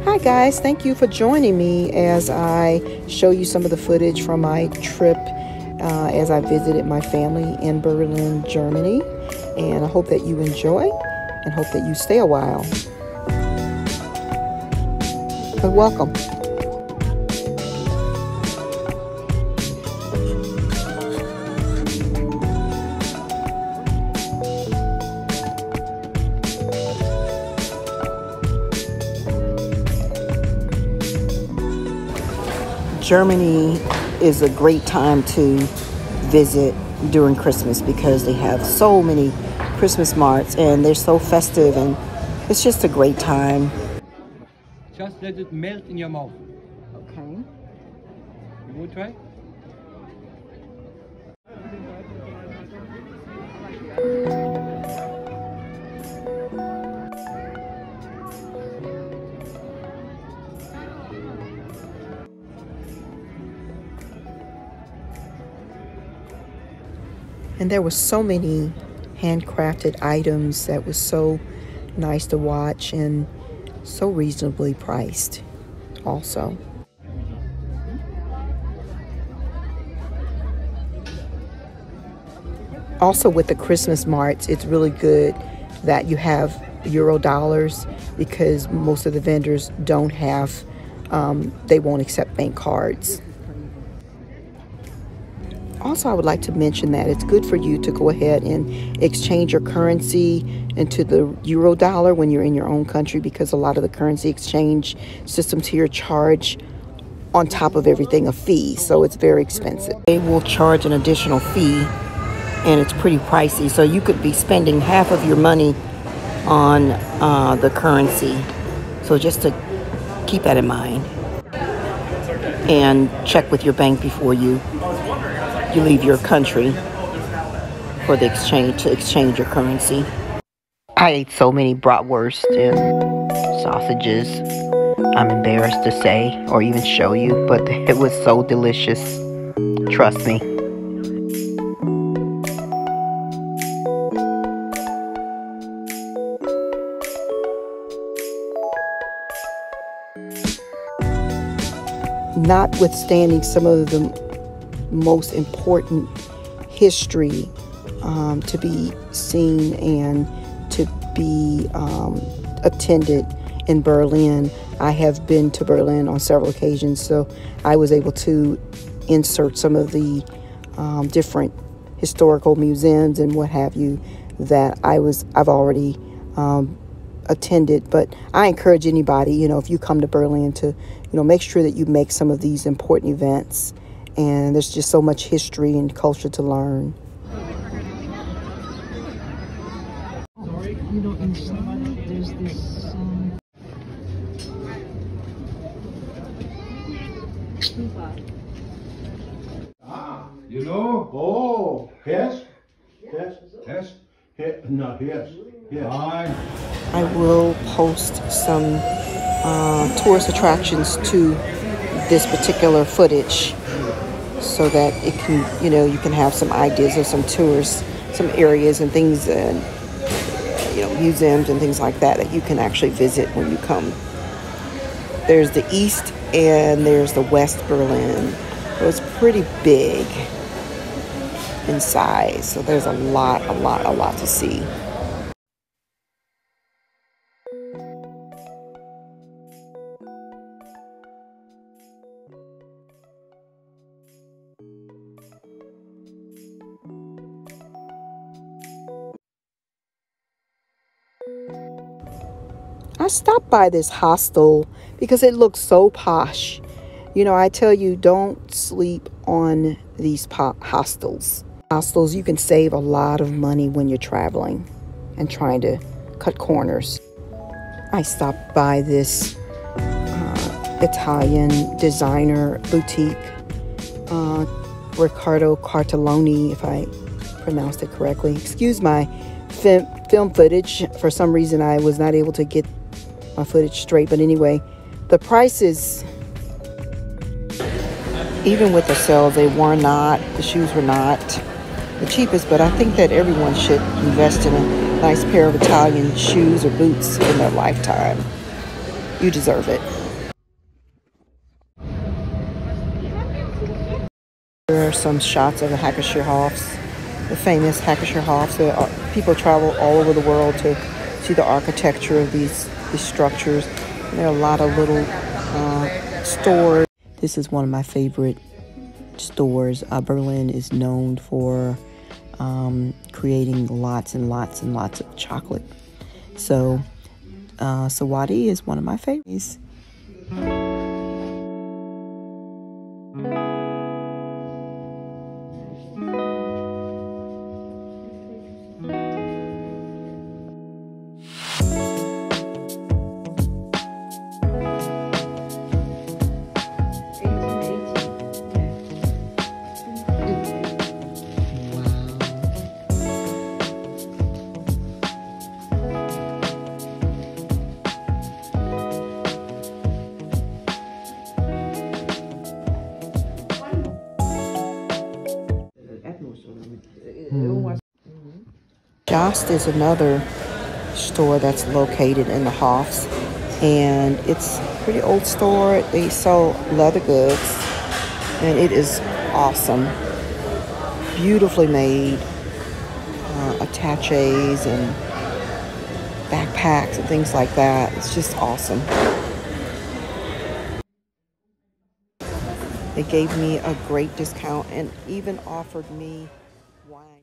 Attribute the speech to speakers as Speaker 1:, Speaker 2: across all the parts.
Speaker 1: Hi guys, thank you for joining me as I show you some of the footage from my trip as I visited my family in Berlin, Germany. And I hope that you enjoy and hope that you stay a while. But welcome. Germany is a great time to visit during Christmas because they have so many Christmas marts and they're so festive and it's just a great time.
Speaker 2: Just let it melt in your mouth.
Speaker 1: Okay.
Speaker 2: You want to try?
Speaker 1: And there were so many handcrafted items that was so nice to watch and so reasonably priced also. Also with the Christmas marts, it's really good that you have euro dollars because most of the vendors don't have, they won't accept bank cards. Also, I would like to mention that it's good for you to go ahead and exchange your currency into the euro dollar when you're in your own country because a lot of the currency exchange systems here charge on top of everything a fee, so it's very expensive. They will charge an additional fee and it's pretty pricey, so you could be spending half of your money on the currency. So just to keep that in mind and check with your bank before you leave your country for the exchange, to exchange your currency. I ate so many bratwurst and sausages, I'm embarrassed to say or even show you, but it was so delicious. Trust me. Notwithstanding some of the most important history to be seen and to be attended in Berlin. I have been to Berlin on several occasions, so I was able to insert some of the different historical museums and what have you that I've already attended. But I encourage anybody, if you come to Berlin to, make sure that you make some of these important events. And there's just so much history and culture to learn. Inside there's this
Speaker 3: Oh, yes. No, yes.
Speaker 1: I will post some tourist attractions to this particular footage so that it can, you can have some ideas of some tours, some areas and things, and museums and things like that you can actually visit when you come. There's the East and there's the West Berlin. So it's pretty big in size. So there's a lot to see. I stopped by this hostel because it looks so posh. You know, I tell you, don't sleep on these hostels. Hostels, you can save a lot of money when you're traveling and trying to cut corners. I stopped by this Italian designer boutique, Riccardo Cartelloni, if I pronounced it correctly. Excuse my film footage. For some reason, I was not able to get my footage straight. But anyway, the prices, even with the sales, the shoes were not the cheapest. But I think that everyone should invest in a nice pair of Italian shoes or boots in their lifetime. You deserve it. There are some shots of the Hackerschorhofs, the famous Hackerschorhofs. People travel all over the world to see the architecture of these structures. And there are a lot of little stores. This is one of my favorite stores. Berlin is known for creating lots and lots and lots of chocolate. So Sawadee is one of my favorites. Jost is another store that's located in the Hofs, and it's a pretty old store. They sell leather goods, and it is awesome. Beautifully made attaches and backpacks and things like that. It's just awesome. They gave me a great discount and even offered me wine.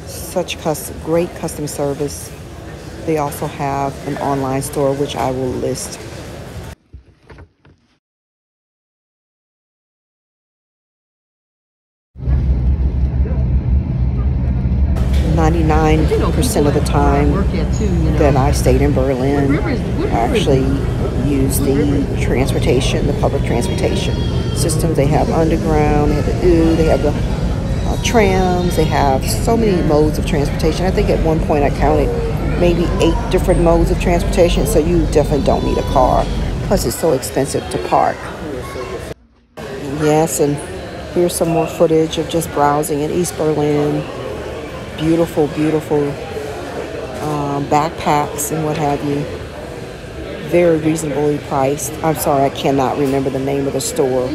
Speaker 1: Such great customer service. They also have an online store, which I will list. %99 of the time that I stayed in Berlin, I actually used the transportation, the public transportation systems. They have underground, they have the U, they have the trams, they have so many modes of transportation. I think at one point I counted maybe 8 different modes of transportation, so you definitely don't need a car. Plus it's so expensive to park. Yes, and here's some more footage of just browsing in East Berlin. Beautiful, beautiful backpacks and what have you. Very reasonably priced. I'm sorry, I cannot remember the name of the store.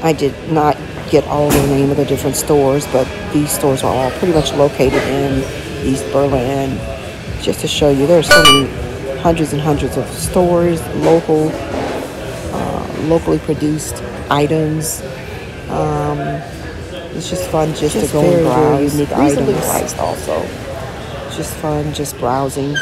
Speaker 1: I did not get all the name of the different stores, but these stores are all pretty much located in East Berlin. Just to show you, there are so many hundreds and hundreds of stores, locally produced items. It's just fun just to go and browse. Unique items priced also. It's just fun just browsing.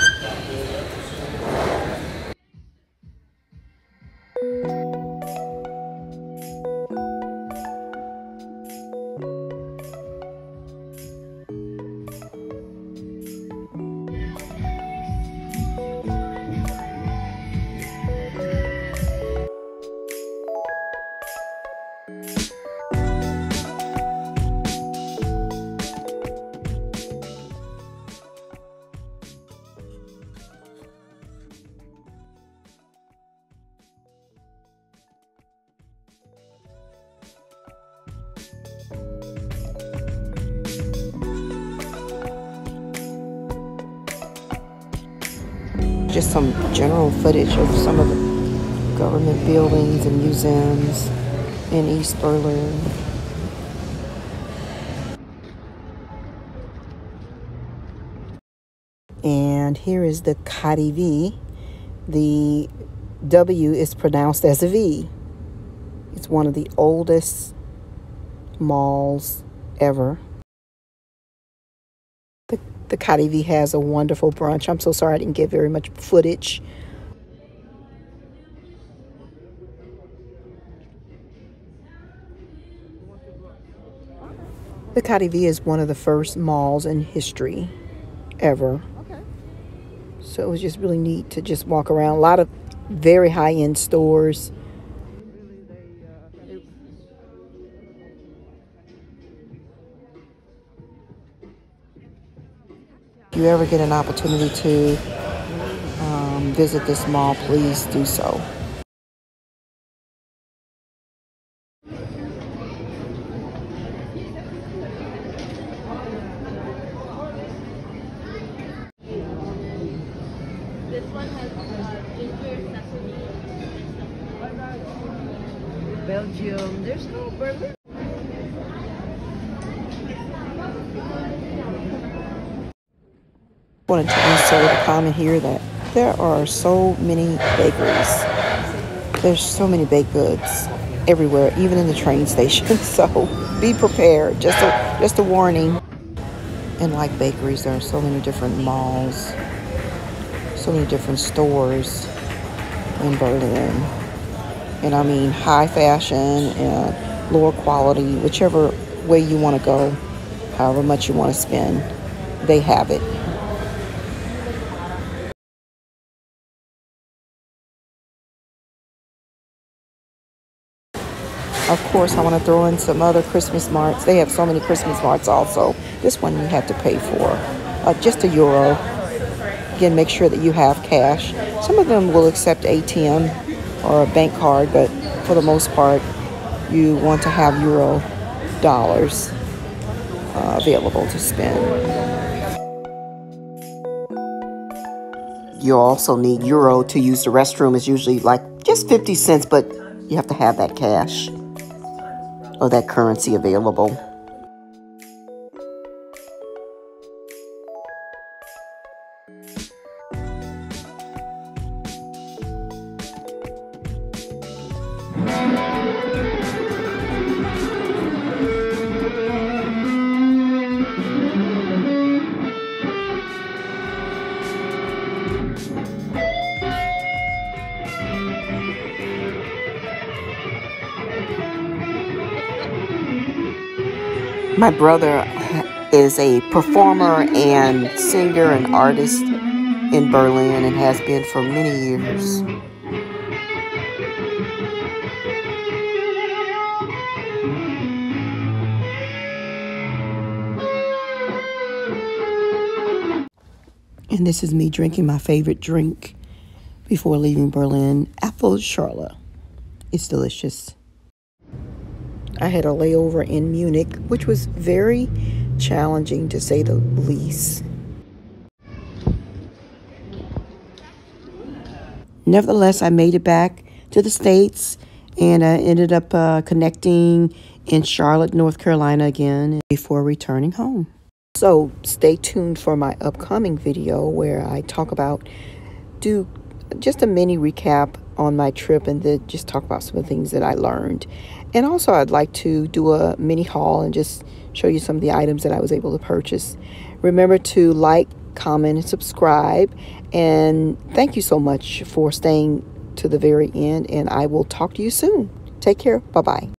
Speaker 1: Just some general footage of some of the government buildings and museums in East Berlin. And here is the KaDeWe, the W is pronounced as a V. It's one of the oldest malls ever. The Cardi V has a wonderful brunch. I'm so sorry I didn't get very much footage. The Cardi V is one of the first malls in history ever. So it was just really neat to just walk around. A lot of very high-end stores. If you ever get an opportunity to visit this mall, please do so.
Speaker 4: This one has ginger, sesame, Belgium. There's no Berlin.
Speaker 1: I wanted to insert a comment here that there are so many bakeries. There's so many baked goods everywhere, even in the train station. So be prepared. Just a warning. And like bakeries, there are so many different malls, so many different stores in Berlin. And I mean high fashion and lower quality, whichever way you want to go, however much you want to spend, they have it. Of course, I want to throw in some other Christmas marts. They have so many Christmas marts also. This one you have to pay for just €1. Again, make sure that you have cash. Some of them will accept ATM or a bank card, but for the most part, you want to have euro dollars available to spend. You also need euro to use the restroom. It's usually like just 50 cents, but you have to have that cash or that currency available. My brother is a performer and singer and artist in Berlin and has been for many years. And this is me drinking my favorite drink before leaving Berlin, apple Schorle. It's delicious. I had a layover in Munich, which was very challenging to say the least. Nevertheless, I made it back to the States and I ended up connecting in Charlotte, North Carolina again before returning home. So stay tuned for my upcoming video where I do just a mini recap on my trip and then just talk about some of the things that I learned. And also I'd like to do a mini haul and just show you some of the items that I was able to purchase. Remember to like, comment, and subscribe. And thank you so much for staying to the very end. And I will talk to you soon. Take care. Bye-bye.